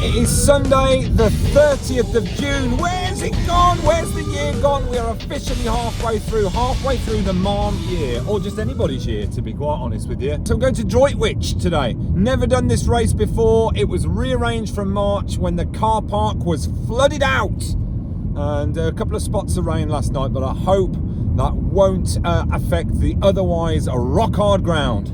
It is Sunday, the 30th of June. Where's it gone? Where's the year gone? We are officially halfway through the MARM year, or just anybody's year, to be quite honest with you. So I'm going to Droitwich today. Never done this race before. It was rearranged from March when the car park was flooded out. And a couple of spots of rain last night, but I hope that won't affect the otherwise rock hard ground.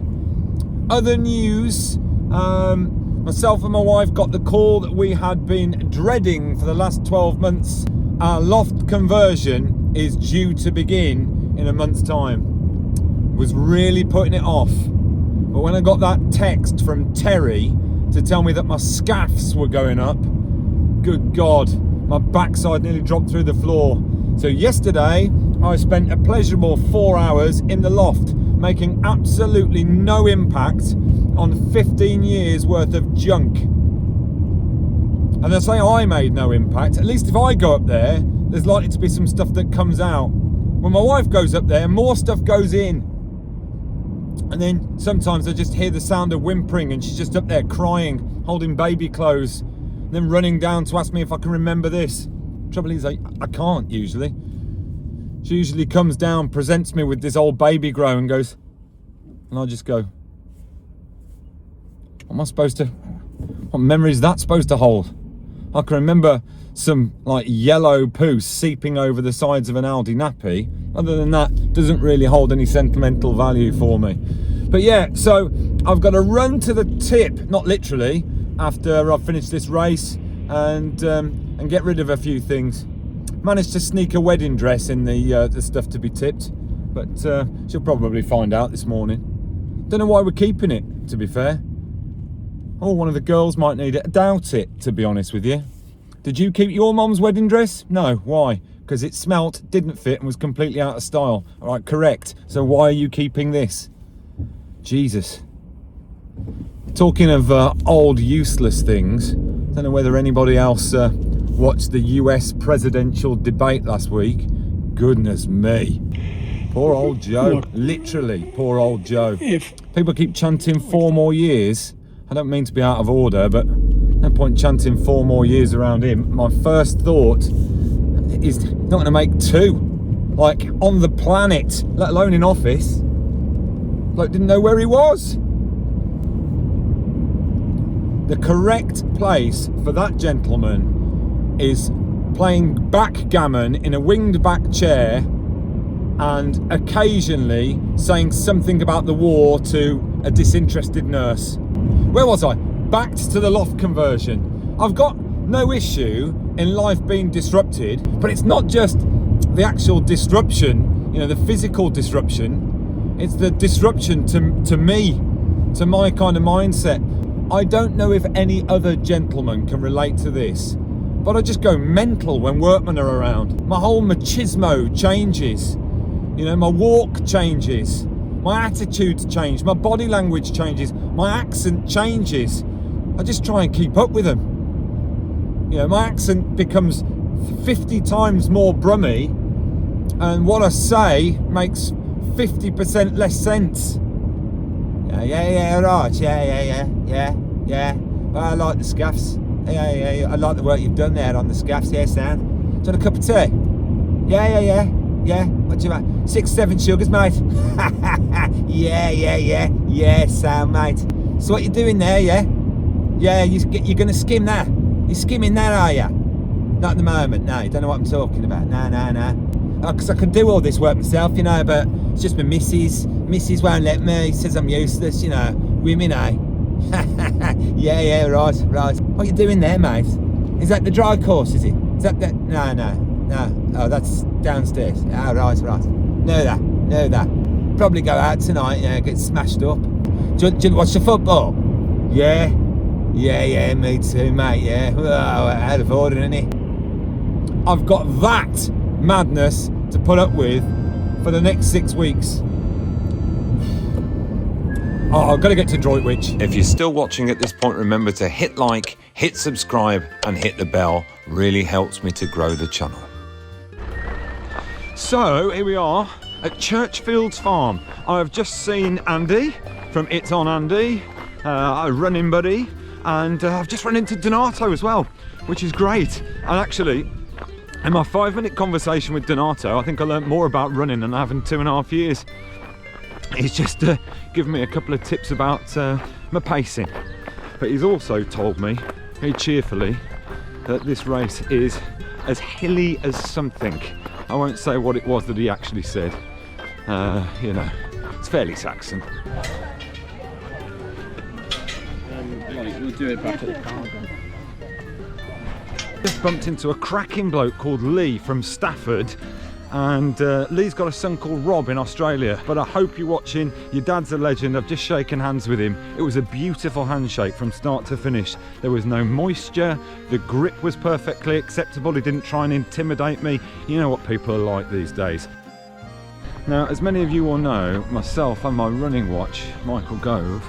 Other news, myself and my wife got the call that we had been dreading for the last 12 months. Our loft conversion is due to begin in a month's time. Was really putting it off. But when I got that text from Terry to tell me that my scaffs were going up, good God, my backside nearly dropped through the floor. So yesterday, I spent a pleasurable 4 hours in the loft, making absolutely no impact on 15 years worth of junk. And I say I made no impact. At least if I go up there, there's likely to be some stuff that comes out. When my wife goes up there, more stuff goes in. And then sometimes I just hear the sound of whimpering and she's just up there crying, holding baby clothes, and then running down to ask me if I can remember this. Trouble is, I can't usually. She usually comes down, presents me with this old baby grow and goes, and I just go, what memory is that supposed to hold? I can remember some like yellow poo seeping over the sides of an Aldi nappy. Other than that, doesn't really hold any sentimental value for me. But yeah, so I've got to run to the tip, not literally, after I've finished this race and get rid of a few things. Managed to sneak a wedding dress in the stuff to be tipped, but she'll probably find out this morning. Don't know why we're keeping it, to be fair. Oh, one of the girls might need it. I doubt it, to be honest with you. Did you keep your mum's wedding dress? No, why? Because it smelt, didn't fit and was completely out of style. All right, correct. So why are you keeping this? Jesus. Talking of old useless things, don't know whether anybody else watched the US presidential debate last week. Goodness me. Poor old Joe. Look, literally, poor old Joe. If people keep chanting 4 more years, I don't mean to be out of order, but no point chanting 4 more years around him. My first thought is not going to make 2. Like, on the planet, let alone in office. Bloke didn't know where he was. The correct place for that gentleman is playing backgammon in a winged back chair and occasionally saying something about the war to a disinterested nurse. Where was I? Backed to the loft conversion. I've got no issue in life being disrupted, but it's not just the actual disruption, you know, the physical disruption. It's the disruption to me, to my kind of mindset. I don't know if any other gentleman can relate to this, but I just go mental when workmen are around. My whole machismo changes. You know, my walk changes. My attitudes change. My body language changes. My accent changes. I just try and keep up with them. You know, my accent becomes 50 times more Brummy, and what I say makes 50% less sense. Yeah, right, yeah. Well, I like the scaffs. Yeah, I like the work you've done there on the scaffs, yeah, Sam. Do you want a cup of tea? Yeah. What do you want? 6, 7 sugars, mate. Yeah, Sam, mate. So what you doing there, yeah? Yeah, you're going to skim that? You're skimming that, are you? Not at the moment, no, you don't know what I'm talking about. No. Because I can do all this work myself, you know, but it's just my missus. Missus won't let me, says I'm useless, you know. Women, eh? Yeah, right. What you doing there, mate? Is that the dry course, is it? Is that the... No. Oh, that's downstairs. Oh, right. Know that. Probably go out tonight, yeah, get smashed up. Do you watch the football? Yeah, me too, mate, yeah. Oh, out of order, innit? I've got that madness to put up with for the next 6 weeks. Oh, I've got to get to Droitwich. If you're still watching at this point, remember to hit like, hit subscribe and hit the bell. Really helps me to grow the channel. So, here we are at Churchfield's farm. I've just seen Andy from It's On Andy, a running buddy, And I've just run into Donato as well, which is great. And actually, in my 5-minute conversation with Donato, I think I learnt more about running than I have in 2.5 years. He's just given me a couple of tips about my pacing. But he's also told me, very cheerfully, that this race is as hilly as something. I won't say what it was that he actually said. You know, it's fairly Saxon. We'll do it back at the car again. Just bumped into a cracking bloke called Lee from Stafford, and Lee's got a son called Rob in Australia. But I hope you're watching. Your dad's a legend. I've just shaken hands with him. It was a beautiful handshake from start to finish. There was no moisture, the grip was perfectly acceptable. He didn't try and intimidate me. You know what people are like these days. Now, as many of you will know, myself and my running watch, Michael Gove,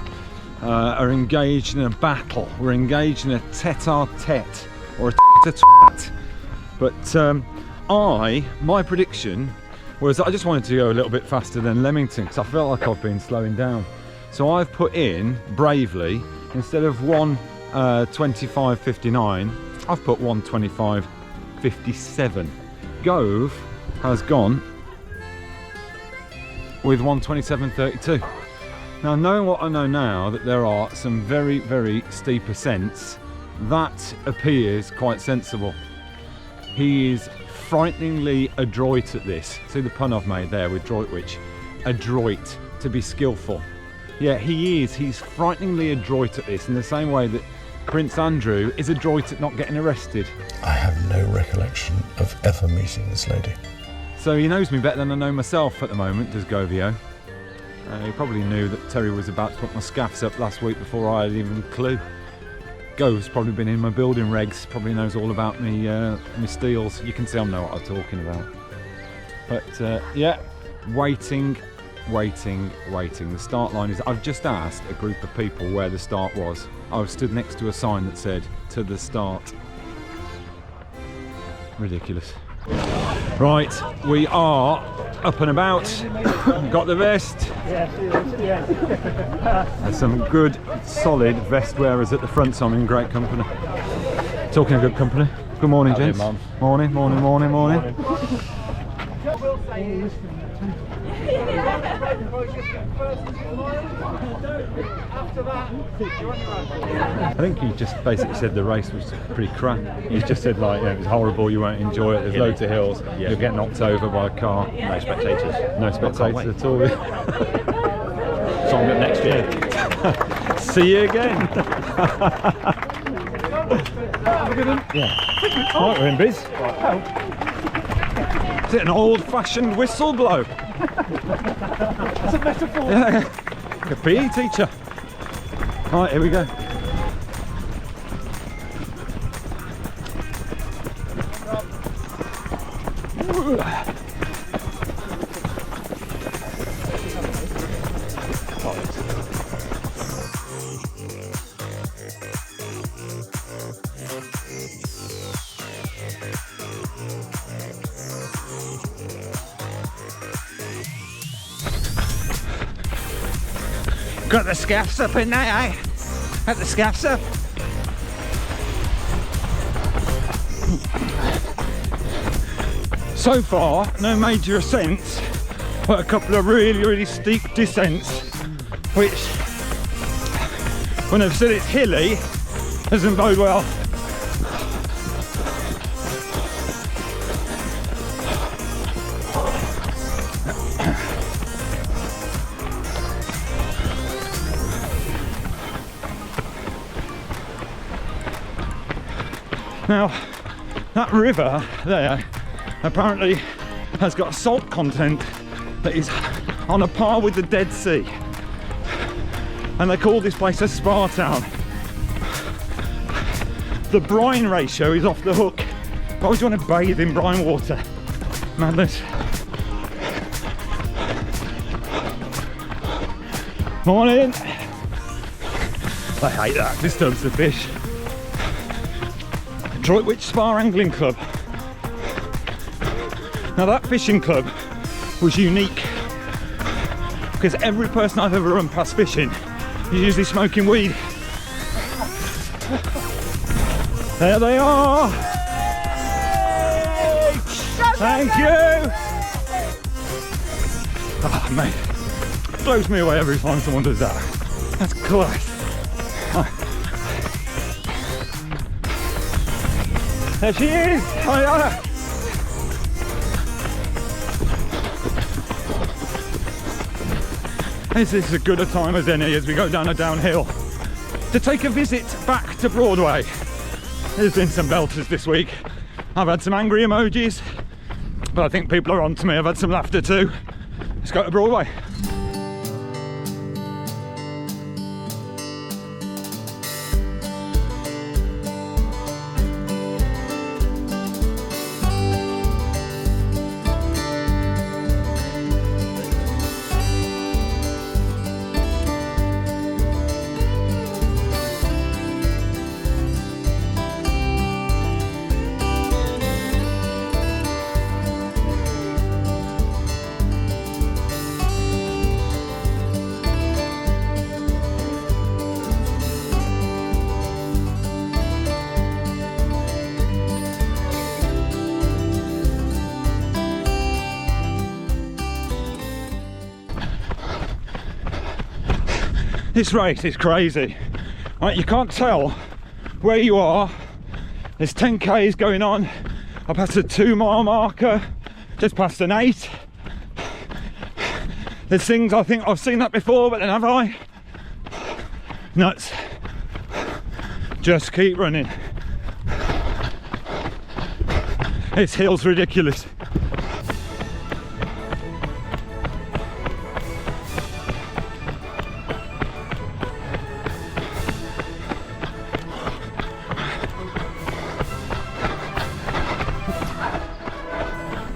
are engaged in a battle. We're engaged in a tete-a-tete, or a tete-a-tete. But my prediction was I just wanted to go a little bit faster than Leamington, because I felt like I've been slowing down. So I've put in, bravely, instead of 1:25:59, I've put 1:25:57. Gove has gone with 1:27:32. Now, knowing what I know now, that there are some very, very steep ascents, that appears quite sensible. He is frighteningly adroit at this. See the pun I've made there with Droitwich? Adroit, to be skillful. Yeah, he is. He's frighteningly adroit at this, in the same way that Prince Andrew is adroit at not getting arrested. I have no recollection of ever meeting this lady. So he knows me better than I know myself at the moment, does Govio. He probably knew that Terry was about to put my scaffs up last week before I had even a clue. Gove's probably been in my building regs, probably knows all about me, my steels. You can see I know what I'm talking about. But yeah, waiting. The start line is, I've just asked a group of people where the start was. I was stood next to a sign that said, "To the start." Ridiculous. Right, we are up and about. Got the vest. There's some good, solid vest wearers at the front, so I'm in great company. Talking of good company. Good morning, gents. Morning. I think he just basically said the race was pretty crap. He's just said, like, it was horrible, you won't enjoy it, there's loads of hills, you'll get knocked over by a car. No spectators. No spectators at all. Song up next year. See you again. Yeah. Right, we're in biz. Is it an old-fashioned whistle blow? That's a metaphor. Yeah, a PE teacher. Right, here we go. Got the scaffs up in there, eh? Got the scaffs up. So far, no major ascents, but a couple of really steep descents, which, when I've said it's hilly, doesn't bode well. Now, that river there apparently has got a salt content that is on a par with the Dead Sea. And they call this place a spa town. The brine ratio is off the hook. Why would you want to bathe in brine water? Madness. Morning. I hate that, disturbs the fish. Droitwich Spa Angling Club. Now that fishing club was unique because every person I've ever run past fishing is usually smoking weed. There they are. Thank you. Oh, mate, blows me away every time someone does that. That's class. There she is. Hiya. This is as good a time as any as we go down a downhill to take a visit back to Broadway. There's been some belters this week. I've had some angry emojis, but I think people are on to me. I've had some laughter too. Let's go to Broadway. This race is crazy. Right, you can't tell where you are. There's 10Ks going on. I passed a 2-mile marker, just past an 8. There's things I think I've seen that before, but then have I? Nuts. Just keep running. This hill's ridiculous.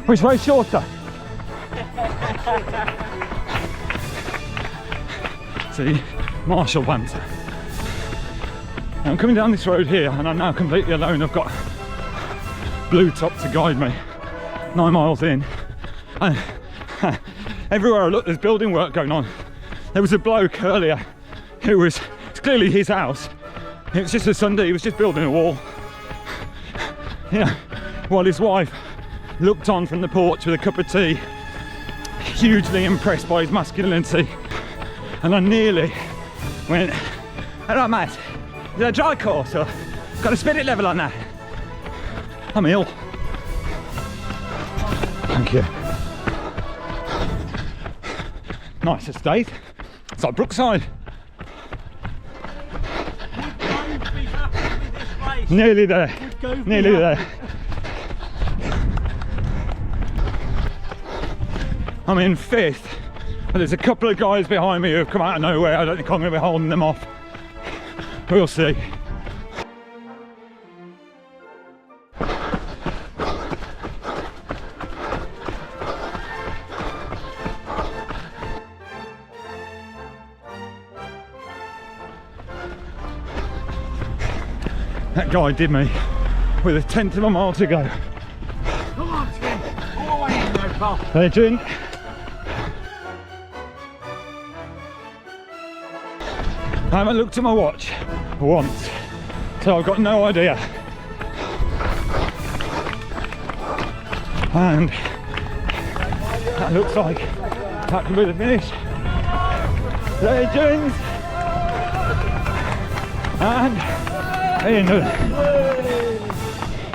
Which way's shorter? See, Marshall banter. I'm coming down this road here and I'm now completely alone. I've got Blue Top to guide me. 9 miles in. And everywhere I look there's building work going on. There was a bloke earlier who was, it's clearly his house. It was just a Sunday, he was just building a wall. Yeah, while his wife looked on from the porch with a cup of tea, hugely impressed by his masculinity. And I nearly went, "Hello mate, is that a dry course or got a spirit level on that?" I'm ill. Thank you. Nice estate. It's like Brookside. Nearly there. Nearly there. I'm in 5th, but there's a couple of guys behind me who have come out of nowhere. I don't think I'm going to be holding them off. We'll see. That guy did me with 1/10 of a mile to go. Come on, Tim. All the way in there, pal. Legend. I haven't looked at my watch once, so I've got no idea. And that looks like that could be the finish. Legends! And Ian.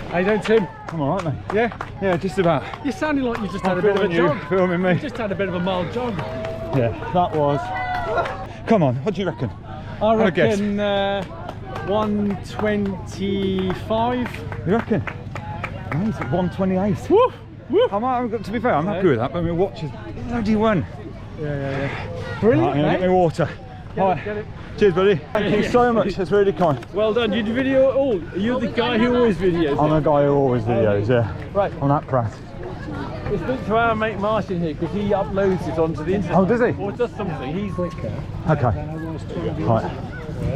How you doing, Tim? I'm alright, mate. Yeah? Yeah, just about. You sounded like you just had a bit of a jog. Filming me. You just had a bit of a mild jog. Yeah, that was. Come on, what do you reckon? I reckon 125. You reckon? No, it's at 128. Woo! Woo! To be fair, I'm happy with that, but my watch is bloody one. Yeah. Brilliant, Right, I'm gonna get my water. Right. Get it. Cheers, buddy. Thank you so much. That's really kind. Well done. Did you video it all? Are you the guy who always videos? I'm a guy who always videos, yeah. Right. On that prat. Let's look to our mate Martin here because he uploads it onto the internet. Oh, does he? Or does something. He's quicker. Okay. Right.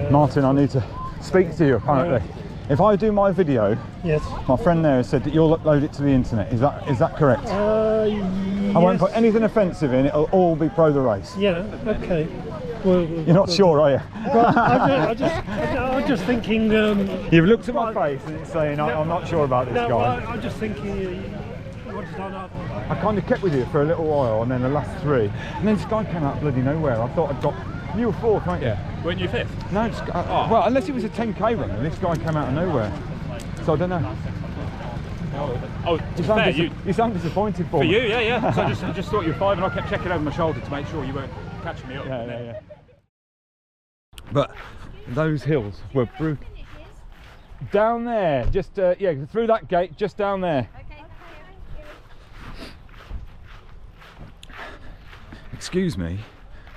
Martin, I need to speak to you apparently. If I do my video, Yes. my friend there has said that you'll upload it to the internet. Is that correct? I won't put anything offensive in. It'll all be pro the race. Yeah. Okay. Well, You're not sure, are you? I was just thinking. You've looked at my face and it's saying I'm not sure about this No, guy. I'm just thinking. What has done up? I kind of kept with you for a little while, and then the last 3, and then this guy came out of bloody nowhere. I thought I'd got. You were 4th, weren't you? Weren't you 5th? No, well, unless it was a 10k run, and this guy came out of nowhere. So I don't know. Oh, You sound disappointed for me. you, yeah. So I just thought you were 5, and I kept checking over my shoulder to make sure you weren't catching me up. Yeah. But those hills were brutal. Down there, just through that gate, just down there. Excuse me.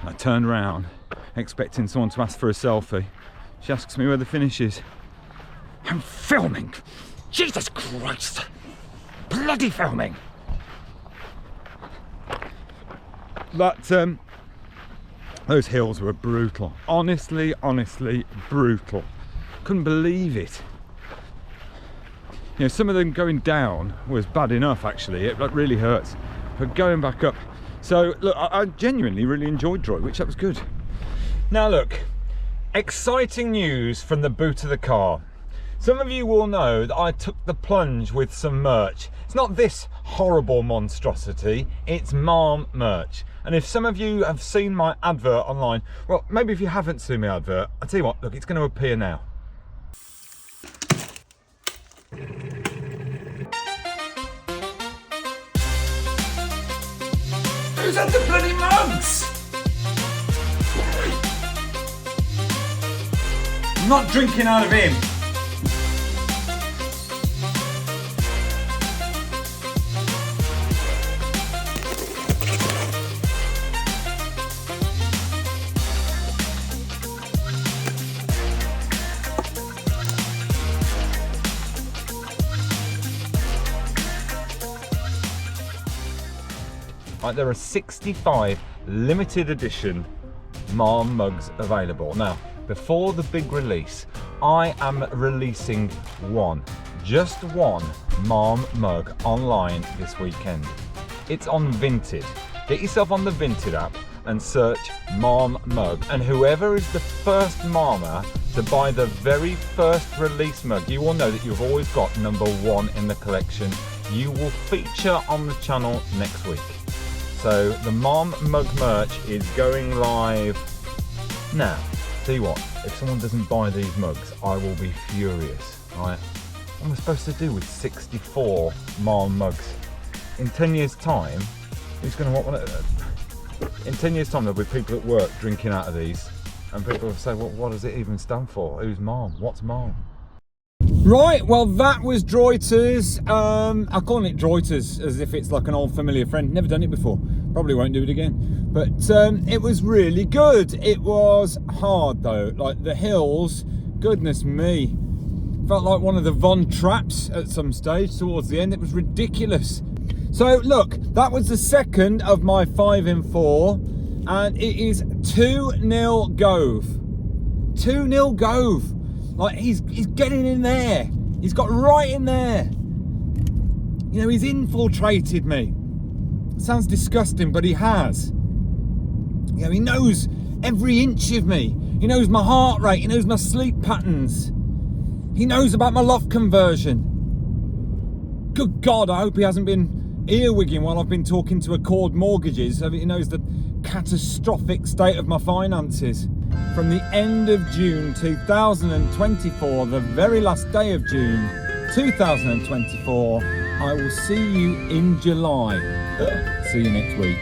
I turned round, expecting someone to ask for a selfie. She asks me where the finish is. I'm filming. Jesus Christ! Bloody filming. But those hills were brutal. Honestly brutal. Couldn't believe it. You know, some of them going down was bad enough actually. It really hurts. But going back up. So look, I genuinely really enjoyed Droitwich. That was good. Now look, exciting news from the boot of the car. Some of you will know that I took the plunge with some merch. It's not this horrible monstrosity, it's MARM merch. And if some of you have seen my advert online, well, maybe if you haven't seen my advert, I'll tell you what, look, it's going to appear now. Who's had the bloody mugs? I'm not drinking out of him. There are 65 limited edition MARM mugs available. Now, before the big release, I am releasing just one MARM mug online this weekend. It's on Vinted. Get yourself on the Vinted app and search MARM mug, and whoever is the first Marmer to buy the very first release mug, you will know that you've always got #1 in the collection. You will feature on the channel next week. So the MARM mug merch is going live now. Tell you what, if someone doesn't buy these mugs, I will be furious. Right? What am I supposed to do with 64 MARM mugs? In 10 years' time, who's going to want one of those? In 10 years' time, there'll be people at work drinking out of these, and people will say, well, what does it even stand for? Who's MARM? What's MARM? Right, well that was Droiters. I call it Droiters as if it's like an old familiar friend. Never done it before. Probably won't do it again. But it was really good. It was hard though. Like the hills, goodness me. Felt like one of the Von Traps at some stage towards the end. It was ridiculous. So look, that was the second of my 5 in 4. And it is 2-0 Gove. 2-0 Gove. Like he's getting in there. He's got right in there. You know, he's infiltrated me. Sounds disgusting, but he has. You know, he knows every inch of me. He knows my heart rate. He knows my sleep patterns. He knows about my loft conversion. Good God, I hope he hasn't been earwigging while I've been talking to Accord Mortgages. So he knows the catastrophic state of my finances. From the end of June 2024, the very last day of June 2024, I will see you in July. See you next week.